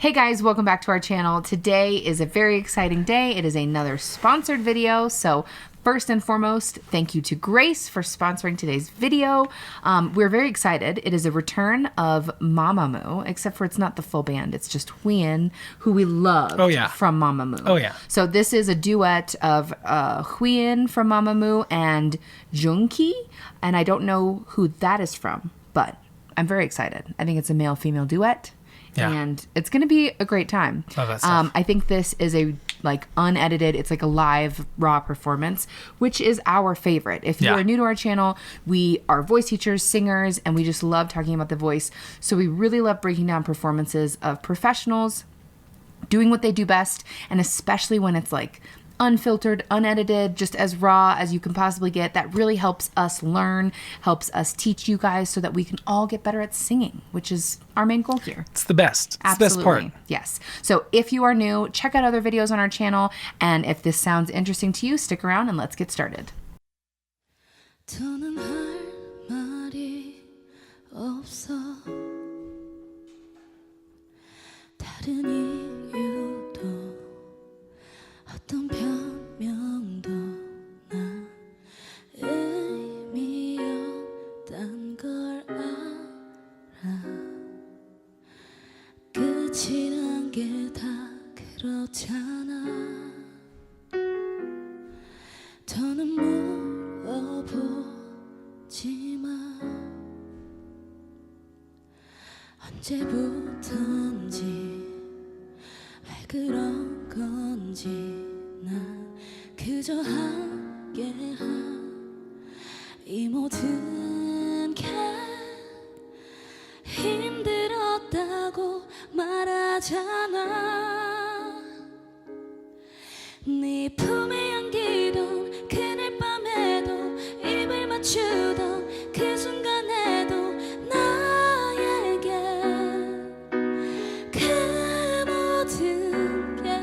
Hey guys, welcome back to our channel. Today is a very exciting day. It is another sponsored video. So first and foremost, thank you to Grace for sponsoring today's video. We're very excited. It is a return of MAMAMOO, except for it's not the full band. It's just Huyen, who we love from MAMAMOO. Oh yeah. So this is a duet of Huyen from MAMAMOO and Jung, and I don't know who that is from, but I'm very excited. I think it's a male-female duet. Yeah. And it's going to be a great time. Love that stuff. I think this is a unedited, it's like a live raw performance, which is our favorite. If you are new to our channel, we are voice teachers, singers, and we just love talking about the voice. So we really love breaking down performances of professionals doing what they do best, and especially when it's like unfiltered, unedited, just as raw as you can possibly get. That really helps us learn, helps us teach you guys so that we can all get better at singing, which is our main goal here. It's the best. It's Absolutely. the best part. Yes. So if you are new, check out other videos on our channel, and if this sounds interesting to you, stick around and let's get started. 더는 할 말이 없어. 다른 이유도 어떤 변명도 난 의미 없단 걸 알아. 끝이란 게 다 그렇잖아. 더는 물어보지마. 언제부턴지 왜 그런 건지 난 그저 함께한 이 모든 게 힘들었다고 말하잖아. 네 품에 안기던 그날 밤에도 입을 맞추던 그 순간에도 나에게 그 모든 게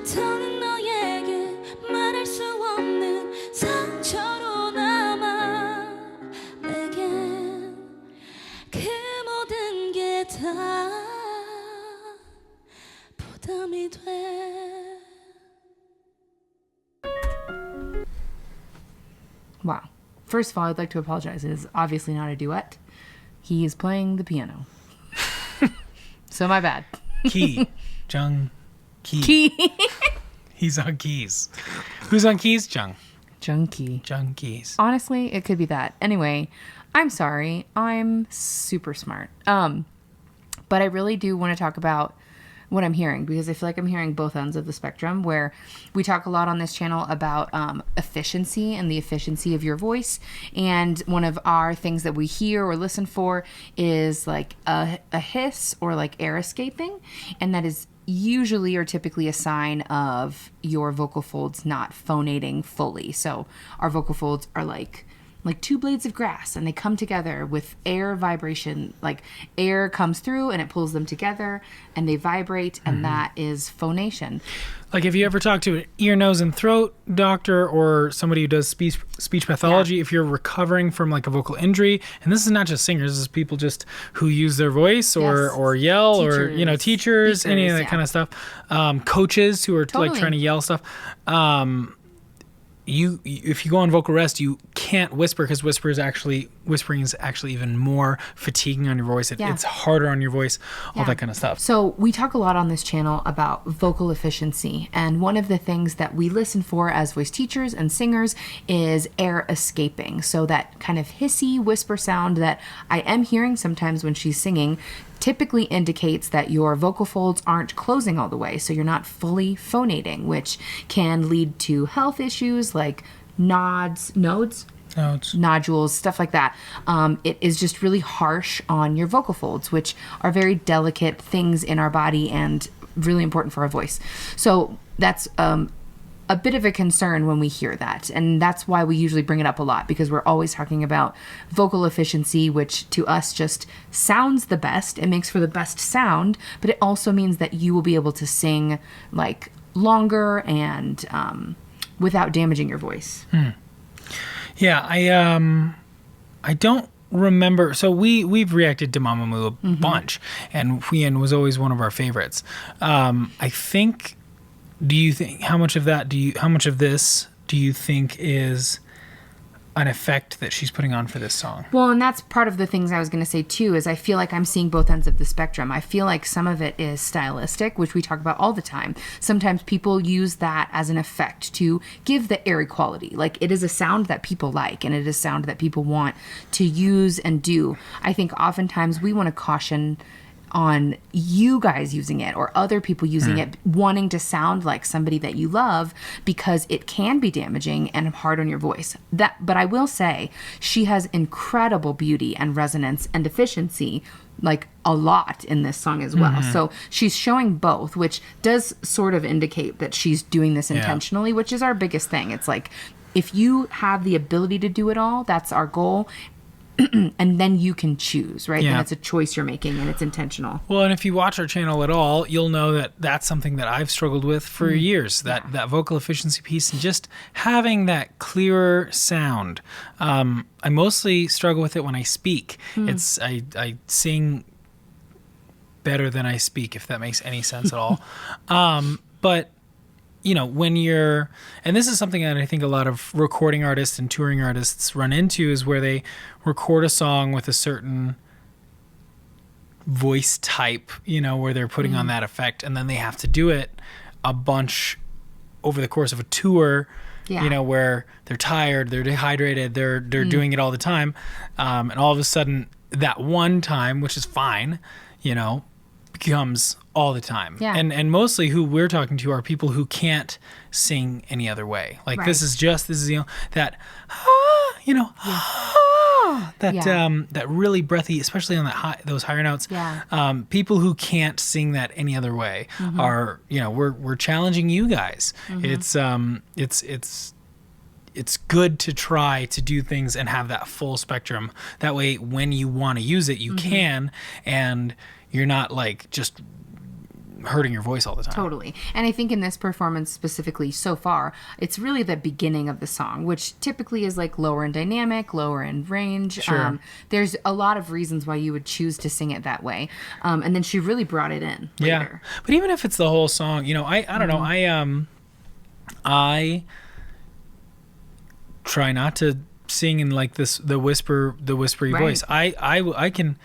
더는 너에게 말할 수 없는 상처로 남아. 내겐 그 모든 게 다 부담이 돼. Wow. First of all, I'd like to apologize. It is obviously not a duet. He is playing the piano. So my bad. Key. Jung. Key. He's on keys. Who's on keys? Jung. Jung. Jung keys. Honestly, it could be that. Anyway, I'm sorry. I'm super smart. But I really do want to talk about what I'm hearing, because I feel like I'm hearing both ends of the spectrum, where we talk a lot on this channel about efficiency and the efficiency of your voice. And one of our things that we hear or listen for is like a hiss or like air escaping. And that is usually or typically a sign of your vocal folds not phonating fully. So our vocal folds are like two blades of grass, and they come together with air vibration. Like air comes through and it pulls them together and they vibrate, and that is phonation. Like if you ever talk to an ear, nose, and throat doctor or somebody who does speech pathology, if you're recovering from like a vocal injury, and this is not just singers, this is people just who use their voice or yell, teachers, or teachers, speakers, any of that kind of stuff. Coaches who are like trying to yell stuff. If you go on vocal rest, you can't whisper, because whispering is actually even more fatiguing on your voice. It's harder on your voice, all that kind of stuff. So we talk a lot on this channel about vocal efficiency, and one of the things that we listen for as voice teachers and singers is air escaping. So that kind of hissy whisper sound that I am hearing sometimes when she's singing typically indicates that your vocal folds aren't closing all the way, so you're not fully phonating, which can lead to health issues like nodules, stuff like that. It is just really harsh on your vocal folds, which are very delicate things in our body and really important for our voice. So that's a bit of a concern when we hear that. And that's why we usually bring it up a lot, because we're always talking about vocal efficiency, which to us just sounds the best. It makes for the best sound, but it also means that you will be able to sing like longer and without damaging your voice. Yeah, I don't remember. So we've reacted to Mamamoo a bunch, and Huyen was always one of our favorites. I think. Do you think how much of this do you think is an effect that she's putting on for this song? Well, and that's part of the things I was going to say too, is I feel like I'm seeing both ends of the spectrum. I feel like some of it is stylistic, which we talk about all the time. Sometimes people use that as an effect to give the airy quality. Like, it is a sound that people like, and it is a sound that people want to use and do. I think oftentimes we want to caution on you guys using it or other people using it, wanting to sound like somebody that you love, because it can be damaging and hard on your voice. But I will say, she has incredible beauty and resonance and efficiency, like a lot in this song as well. So she's showing both, which does sort of indicate that she's doing this intentionally, which is our biggest thing. It's like, if you have the ability to do it all, that's our goal. And then you can choose, right? Yeah. Then it's a choice you're making, and it's intentional. Well, and if you watch our channel at all, you'll know that that's something that I've struggled with for years, that vocal efficiency piece and just having that clearer sound. I mostly struggle with it when I speak. I sing better than I speak, if that makes any sense at all. But you know, when you're, and this is something that I think a lot of recording artists and touring artists run into, is where they record a song with a certain voice type, you know, where they're putting on that effect, and then they have to do it a bunch over the course of a tour, you know, where they're tired, they're dehydrated, they're doing it all the time. And all of a sudden that one time, which is fine, you know, becomes all the time. Yeah. And mostly who we're talking to are people who can't sing any other way. Like this is you know, that that really breathy, especially on those higher notes. Yeah. People who can't sing that any other way are, you know, we're challenging you guys. It's good to try to do things and have that full spectrum. That way, when you want to use it, you can, and you're not like just hurting your voice all the time. Totally. And I think in this performance specifically so far, it's really the beginning of the song, which typically is like lower in dynamic, lower in range. Sure. There's a lot of reasons why you would choose to sing it that way. And then she really brought it in later. Yeah. But even if it's the whole song, you know, I don't know. I try not to sing in like the whispery voice. I can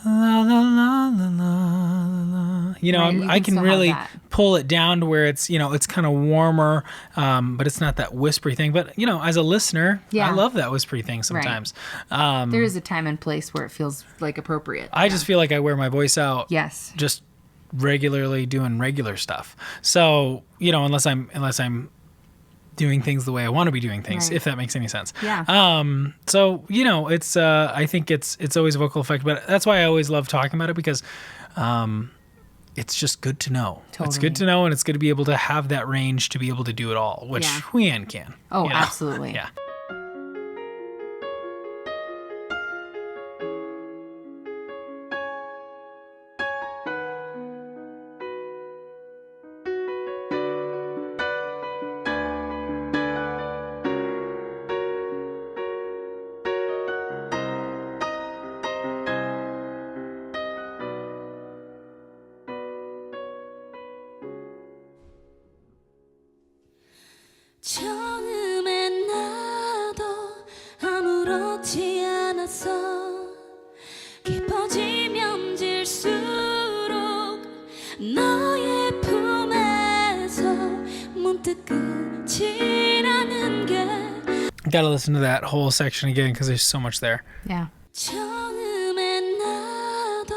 la la la la la la. You know, I can really pull it down to where it's, you know, it's kind of warmer, but it's not that whispery thing. But you know, as a listener, I love that whispery thing sometimes. There is a time and place where it feels like appropriate. I just feel like I wear my voice out. Yes. Just regularly doing regular stuff. So, you know, unless I'm doing things the way I want to be doing things, if that makes any sense. Yeah. So, you know, it's I think it's always a vocal effect, but that's why I always love talking about it, because it's just good to know. Totally. It's good to know, and it's good to be able to have that range to be able to do it all, which Huyen can. Oh, you know? absolutely. Yeah. 처음엔 나도 아무렇지 않았어 깊어지면 질수록 너의 품에서 문득 끝이 나는 게 Gotta listen to that whole section again because there's so much there. Yeah. 처음엔 나도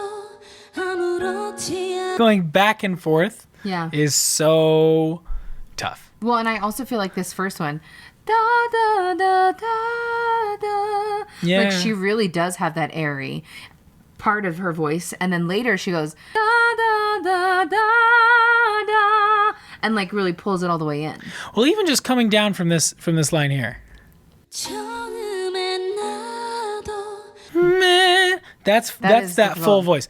아무렇지 않았어 Going back and forth is so tough. Well, and I also feel like this first one, da da da da da, like she really does have that airy part of her voice, and then later she goes da da da da da, and like really pulls it all the way in. Well, even just coming down from this line here, 처음엔 나도 that's that full voice.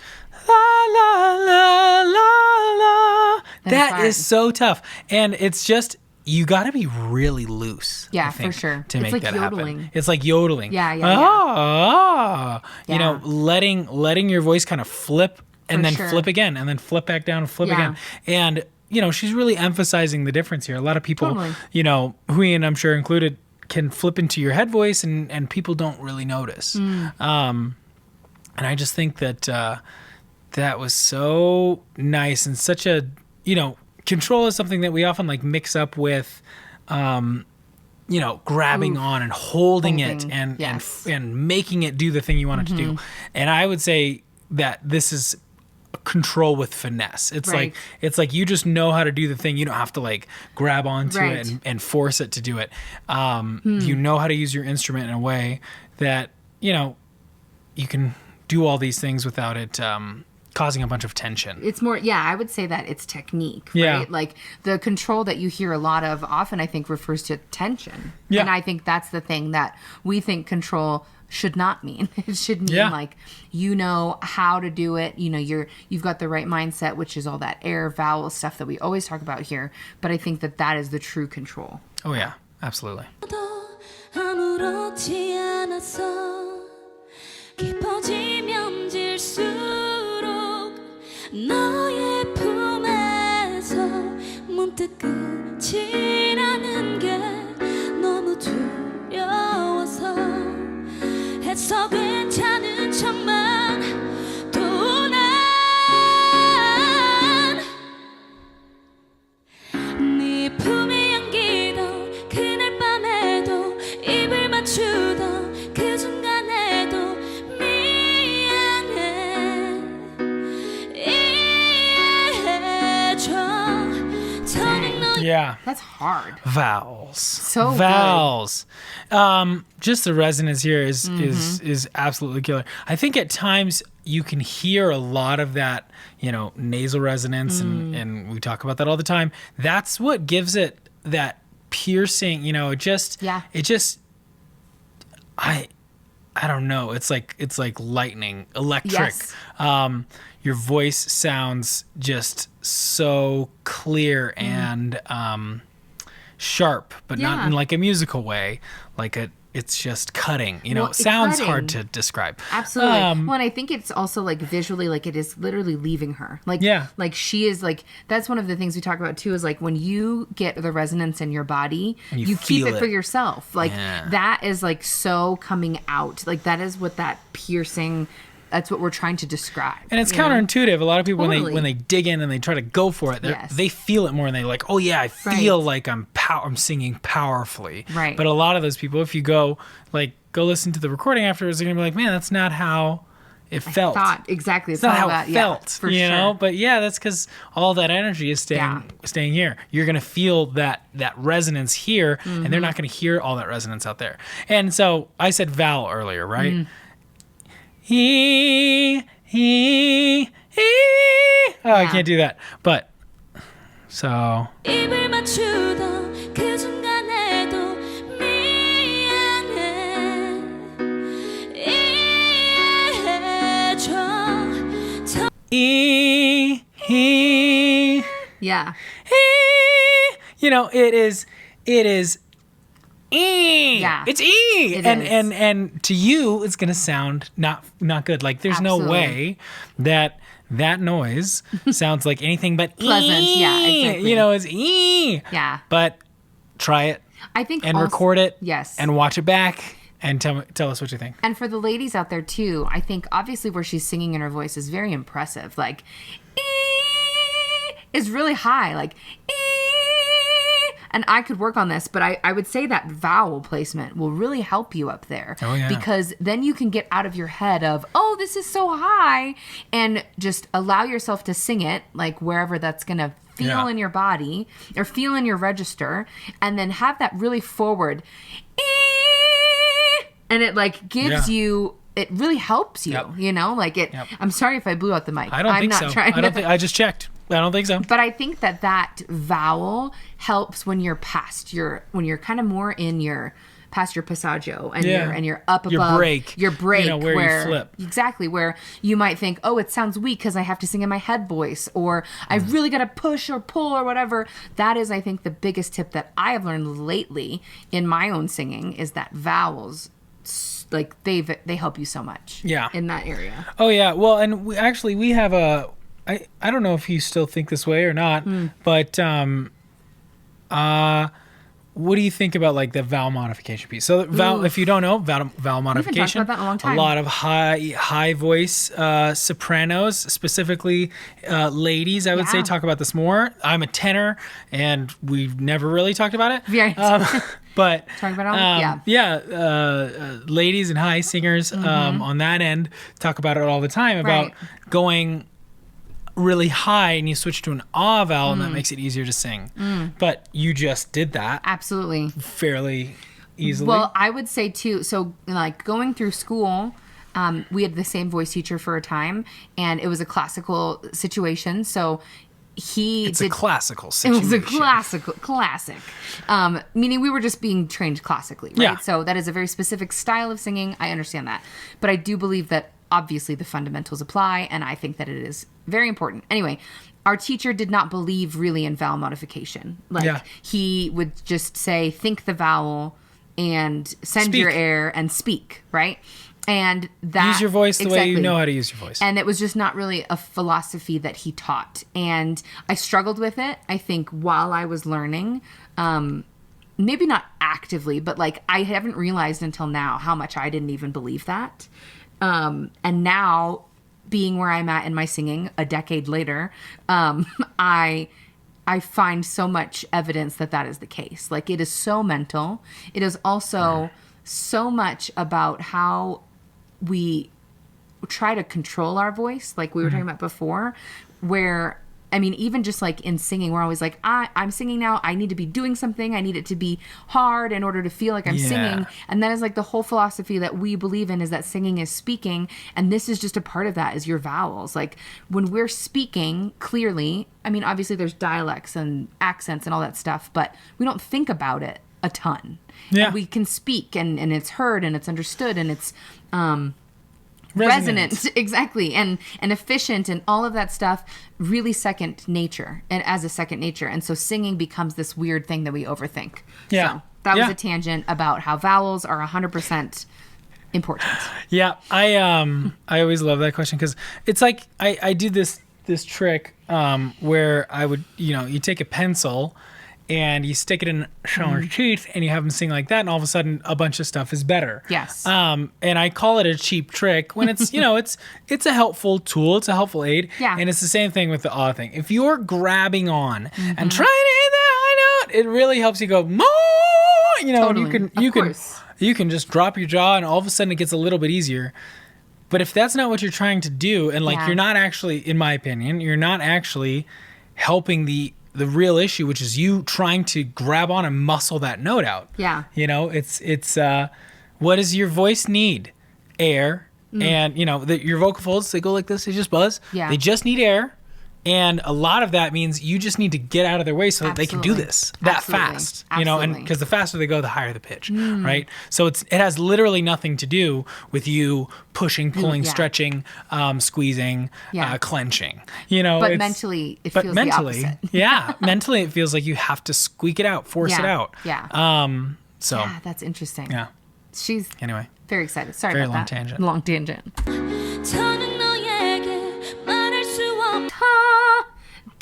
La la la la la. That is so tough, and it's just you got to be really loose. Yeah, I think, for sure. To It's make like that yodeling. happen. It's like yodeling. Yeah. You know, letting your voice kind of flip and For then sure. flip again and then flip back down and flip Yeah. again. And, you know, she's really emphasizing the difference here. A lot of people, Totally. you know, Hui and I'm sure included, can flip into your head voice and people don't really notice. And I just think that that was so nice and such a, you know, control is something that we often like mix up with, you know, grabbing on and holding it and, yes. and making it do the thing you want it to do. And I would say that this is control with finesse. It's like you just know how to do the thing. You don't have to like grab onto Right. it and force it to do it. You know how to use your instrument in a way that, you know, you can do all these things without it causing a bunch of tension. It's more, I would say that it's technique, right? Yeah. Like the control that you hear a lot of often, I think, refers to tension. Yeah. And I think that's the thing that we think control should not mean. It should mean like, you know how to do it. You know, you've got the right mindset, which is all that air vowel stuff that we always talk about here. But I think that is the true control. Oh yeah, absolutely. 아무렇지 않았어 깊어지면 질수록 너의 품에서 문득 끝이 나는 게 너무 두려워서 했어 괜찮은 척만 또 난 네 품에 안기던 그날 밤에도 입을 맞추던 그 순간에도 미안해 이해해줘 더는 너 Yeah. That's hard. Vowels. So good. vowels. Just the resonance here is absolutely killer. I think at times you can hear a lot of that, you know, nasal resonance, and we talk about that all the time. That's what gives it that piercing, you know, it just I don't know. It's like lightning, electric. Yes. Your voice sounds just so clear and sharp, but not in like a musical way. It's just cutting. You know, Well, it sounds cutting. hard to describe. Absolutely. Well, and I think it's also like visually, like it is literally leaving her. Like, like she is like, that's one of the things we talk about too, is like when you get the resonance in your body, you keep feel it for it. yourself. Like that is like so coming out. Like that is what that piercing, that's what we're trying to describe. And it's counterintuitive. A lot of people Totally. when they dig in and they try to go for it, they feel it more and they like, oh yeah, I feel like I'm singing powerfully. Right. But a lot of those people, if you go listen to the recording afterwards, they're gonna be like, man, that's not how it felt. Exactly. It's not how about, it felt. for you know? sure. But yeah, that's because all that energy is staying here. You're gonna feel that resonance here, and they're not gonna hear all that resonance out there. And so I said vowel earlier, right? He. Oh, I can't do that. But so 입을 맞추던 그 순간에도 미안해 이해해줘 Yeah. You know, it is Yeah. it's It is. and to you it's gonna sound not good. Like there's no way that noise sounds like anything but Pleasant. Yeah, exactly. You know, it's Yeah. But try it I think and also, record it. Yes. And watch it back and tell us what you think. And for the ladies out there too, I think obviously where she's singing in her voice is very impressive. Like, is really high. Like, and I could work on this, but I would say that vowel placement will really help you up there. Oh, yeah. Because then you can get out of your head of, oh, this is so high, and just allow yourself to sing it, like wherever that's going to feel in your body or feel in your register, and then have that really forward, and it like gives you, it really helps you, you know, like it. I'm sorry if I blew out the mic. I don't think so. I just checked. I don't think so. But I think that vowel helps when you're past when you're kind of more in your past your passaggio and Yeah. you're up Your above break. your break, You know, where you flip. Exactly, where you might think, oh, it sounds weak because I have to sing in my head voice, or I really got to push or pull or whatever. That is, I think, the biggest tip that I have learned lately in my own singing is that vowels, like they help you so much. Yeah. In that area. Oh yeah. Well, and we have I don't know if you still think this way or not, but what do you think about like the vowel modification piece? So vowel, if you don't know, vowel modification, about that in a long time. lot of high voice sopranos, specifically ladies, I would say, Yeah. talk about this more. I'm a tenor, and we've never really talked about it. Yeah. But Talk about it? ladies and high singers on that end talk about it all the time about Right. going really high and you switch to an ah vowel and that makes it easier to sing. But you just did that Absolutely. fairly easily. Well, I would say too, so like going through school, we had the same voice teacher for a time, and it was a classical situation. So it's a classical it situation. was a classic. Meaning we were just being trained classically, right? Yeah. So that is a very specific style of singing. I understand that. But I do believe that obviously the fundamentals apply, and I think that it is very important. Anyway, our teacher did not believe really in vowel modification. Like Yeah. he would just say, think the vowel and send your Speak. air and speak, right? And that Use your voice the way you exactly. know how to use your voice. And it was just not really a philosophy that he taught. And I struggled with it, I think, while I was learning. Maybe not actively, but like I haven't realized until now how much I didn't even believe that. And now, being where I'm at in my singing a decade later, I find so much evidence that that is the case. Like, it is so mental. It is also so much about how we try to control our voice, like we were talking about before, where, I mean, even just like in singing, we're always like, I'm singing now, I need to be doing something, I need it to be hard in order to feel like I'm Yeah. singing. And that is like the whole philosophy that we believe in, is that singing is speaking, and this is just a part of that, is your vowels. Like when we're speaking clearly, I mean, obviously there's dialects and accents and all that stuff, but we don't think about it a ton. Yeah. And we can speak, and it's heard and it's understood, and it's Resonant. resonant, exactly, and efficient, and all of that stuff, really second nature, and as a second nature. And so singing becomes this weird thing that we overthink. Yeah. So that was Yeah. a tangent about how vowels are 100% important. Yeah, I always love that question because it's like I do this trick where I would, you take a pencil and you stick it in someone's teeth and you have them sing like that, and all of a sudden a bunch of stuff is better. Yes. And I call it a cheap trick when it's it's a helpful tool, it's a helpful aid. Yeah. And it's the same thing with the ah thing. If you're grabbing on and trying to hit that high note, it really helps you go more. Totally. And Of course. you can just drop your jaw and all of a sudden it gets a little bit easier. But if that's not what you're trying to do, and like Yeah. you're not actually, in my opinion, you're not actually helping the real issue, which is you trying to grab on and muscle that note out. Yeah. It's what does your voice need? Air. And your vocal folds, they go like this, they just buzz. Yeah. They just need air. And a lot of that means you just need to get out of their way so that they can do Absolutely. this that Absolutely. fast. And Absolutely. because the faster they go, the higher the pitch, right? So it has literally nothing to do with you pushing, pulling, yeah. stretching, squeezing, Yeah. clenching. But it's- mentally, it but feels mentally, the opposite. yeah, mentally it feels like you have to squeak it out, force it Yeah. out. Yeah. So Yeah, that's interesting. yeah. She's Anyway, very excited. Sorry Very about long that. tangent. Long tangent. 저는 너에게 말할 수 없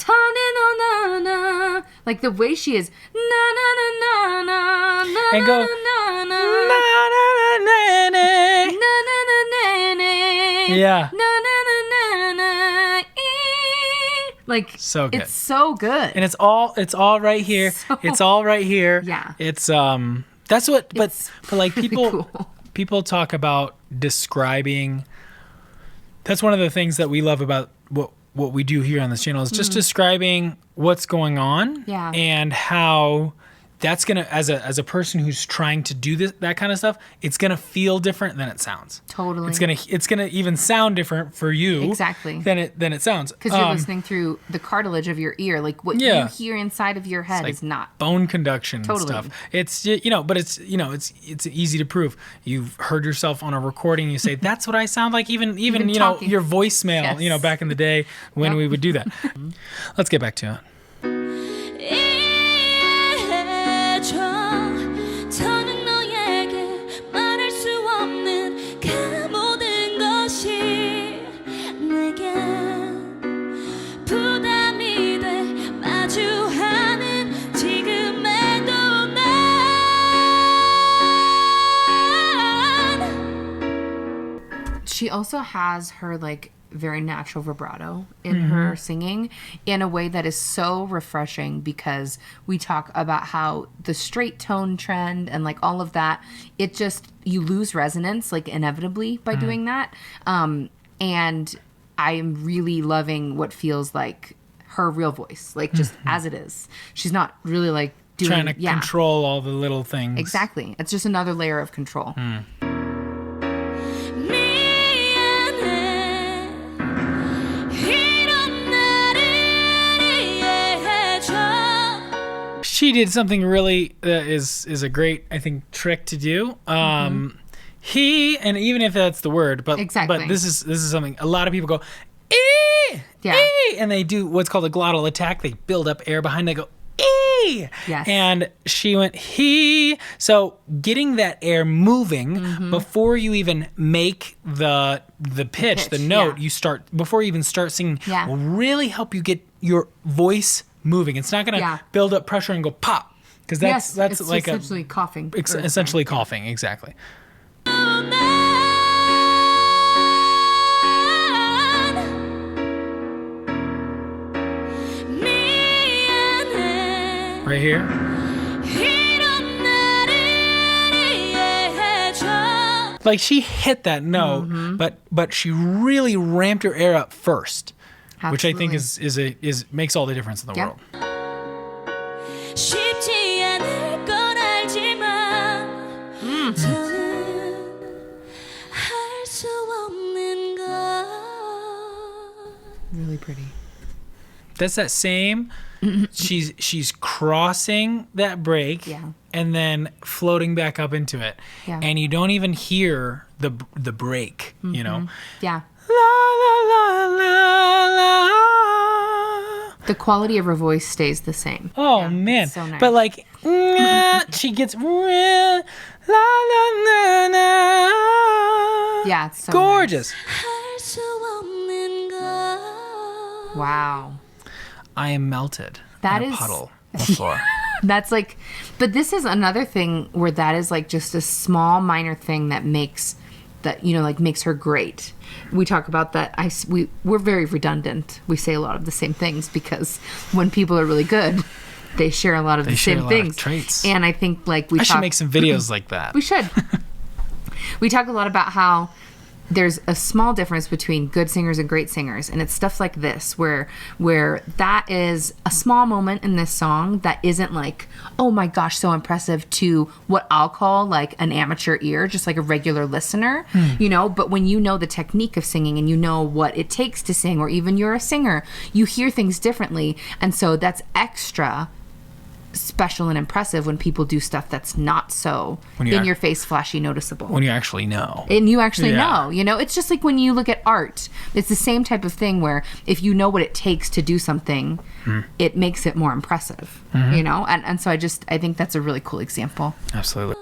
Ta-na-na-na-na. Like the way she is, na-na-na-na-na, And go, na-na-na-na-na, na-na-na-na-na, Yeah. na-na-na-na-na, like So good. It's so good. and it's all right here. So- It's all right here. Yeah. It's that's what It's but like really people cool. people talk about describing. That's one of the things that we love about what we do here on this channel is just describing what's going on Yeah. and how that's gonna, as a person who's trying to do that kind of stuff, it's gonna feel different than it sounds. Totally. It's gonna even sound different for you. Exactly. Than it sounds. Because you're listening through the cartilage of your ear, like what you hear inside of your head is not bone conduction totally. and stuff. It's but it's easy to prove. You've heard yourself on a recording. You say that's what I sound like. Even your voicemail. Yes. Back in the day when we would do that. Let's get back to it. 저는 너에게 말할 수 없는 그 모든 것이 내게 부담이 돼 마주하는 지금에도 난 She also has her like very natural vibrato in her singing in a way that is so refreshing, because we talk about how the straight tone trend and like all of that, it just, you lose resonance like inevitably by doing that. And I am really loving what feels like her real voice, like just as it is. She's not really like doing, Trying to control all the little things. Exactly. It's just another layer of control. She did something really is a great, I think, trick to do. He, and even if that's the word, but this is something a lot of people go, and they do what's called a glottal attack. They build up air behind. They go, Yes. And she went, he. So getting that air moving before you even make the pitch, the note, you start, before you even start singing, will really help you get your voice moving. It's not going to build up pressure and go pop, because that's it's like essentially coughing. Essentially coughing, exactly. Right here. Like she hit that note, but she really ramped her air up first. Absolutely. Which I think is makes all the difference in the world. Really pretty. That's that same. She's crossing that break and then floating back up into it, and you don't even hear the break. You know. Yeah. La la la la la. The quality of her voice stays the same. Oh man, so nice. But like she gets la la la la. Yeah, it's so gorgeous. Nice. Wow. I am melted. That in is a puddle on the floor. That's like, but this is another thing where that is like just a small minor thing that makes that, like makes her great. We talk about that. We're very redundant. We say a lot of the same things because when people are really good, they share a lot of the same things. Traits. And I think like I should make some videos like that. We should. We talk a lot about how there's a small difference between good singers and great singers, and it's stuff like this where that is a small moment in this song that isn't like, oh my gosh, so impressive to what I'll call like an amateur ear, just like a regular listener, but when you know the technique of singing and you know what it takes to sing, or even you're a singer, you hear things differently, and so that's extra special and impressive when people do stuff that's not so in your face, flashy, noticeable. When you actually know. And you actually know, it's just like when you look at art, it's the same type of thing where if you know what it takes to do something, it makes it more impressive, and so I think that's a really cool example. Absolutely.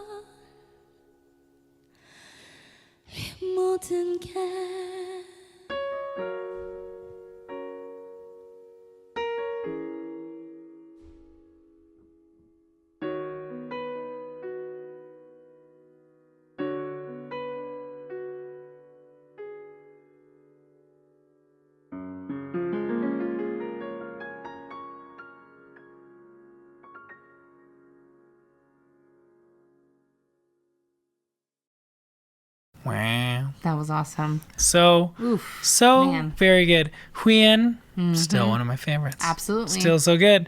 Wow. That was awesome. So very good. Huyen, still one of my favorites. Absolutely. Still so good.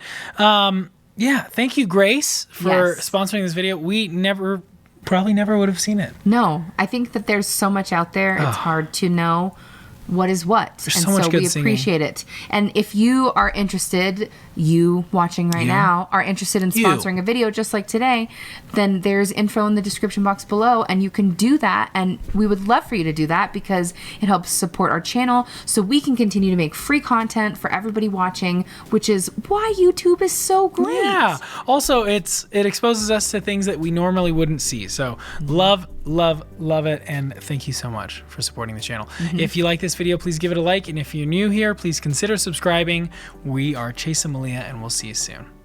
Yeah, thank you, Grace, for Yes. sponsoring this video. We probably never would have seen it. No, I think that there's so much out there. It's hard to know what is what. There's and so much good we singing. appreciate it. And if you are interested, you watching right now are interested in sponsoring a video just like today, then there's info in the description box below and you can do that. And we would love for you to do that because it helps support our channel so we can continue to make free content for everybody watching, which is why YouTube is so great. Yeah. Also, it exposes us to things that we normally wouldn't see. So love it. And thank you so much for supporting the channel. If you like this video, please give it a like. And if you're new here, please consider subscribing. We are Chase and Melia, and we'll see you soon.